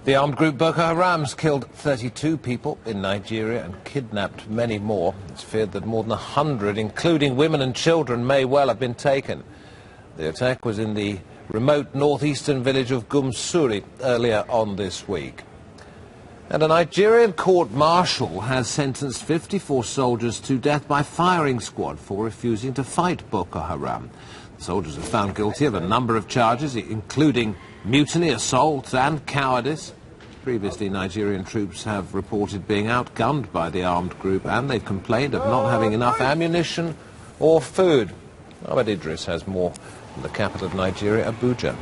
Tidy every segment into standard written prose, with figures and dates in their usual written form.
The armed group Boko Haram's killed 32 people in Nigeria and kidnapped many more. It's feared that more than 100, including women and children, may well have been taken. The attack was in the remote northeastern village of Gumsuri earlier on this week. And a Nigerian court-martial has sentenced 54 soldiers to death by firing squad for refusing to fight Boko Haram. The soldiers are found guilty of a number of charges, including mutiny, assault and cowardice. Previously, Nigerian troops have reported being outgunned by the armed group, and they've complained of not having enough ammunition or food. Ahmed Idris has more from the capital of Nigeria, Abuja.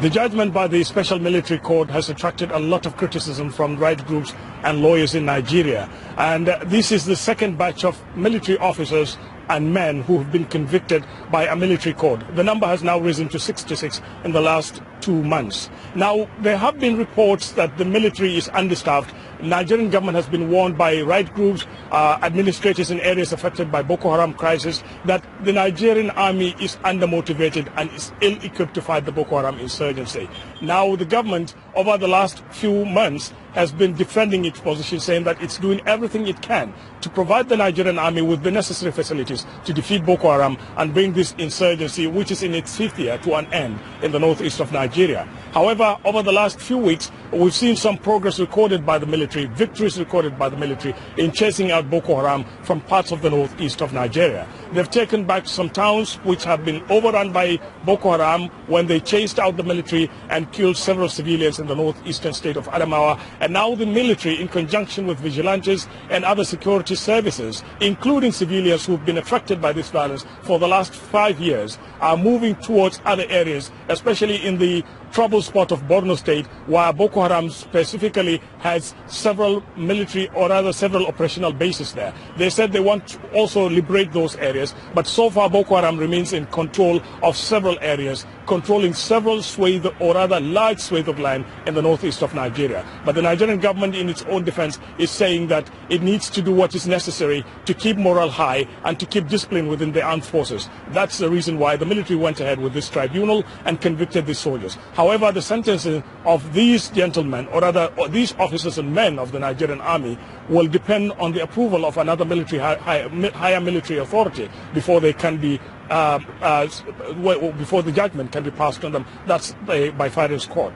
The judgment by the Special Military Court has attracted a lot of criticism from right groups and lawyers in Nigeria. And this is the second batch of military officers and men who have been convicted by a military court. The number has now risen to 66 in the last 2 months. Now, there have been reports that the military is understaffed. The Nigerian government has been warned by right groups, administrators in areas affected by Boko Haram crisis, that the Nigerian army is undermotivated and is ill-equipped to fight the Boko Haram insurgency. Now, the government, over the last few months, has been defending its position, saying that it's doing everything it can to provide the Nigerian army with the necessary facilities to defeat Boko Haram and bring this insurgency, which is in its fifth year, to an end in the northeast of Nigeria. However, over the last few weeks, we've seen some progress recorded by the military, victories recorded by the military in chasing out Boko Haram from parts of the northeast of Nigeria. They've taken back some towns which have been overrun by Boko Haram when they chased out the military and killed several civilians in the northeastern state of Adamawa. And now the military, in conjunction with vigilantes and other security services, including civilians who've been affected by this violence for the last 5 years, are moving towards other areas, especially in the trouble spot of Borno State, where Boko Haram specifically has several military, or rather several operational bases there. They said they want to also liberate those areas, but so far Boko Haram remains in control of several areas, controlling several swathes, or rather large swathes of land in the northeast of Nigeria. But the Nigerian government, in its own defense, is saying that it needs to do what is necessary to keep morale high and to keep discipline within the armed forces. That's the reason why the military went ahead with this tribunal and convicted these soldiers. However, the sentencing of these gentlemen, or rather these officers and men of the Nigerian army, will depend on the approval of another military higher military authority before they can be before the judgment can be passed on them. That's by firing squad.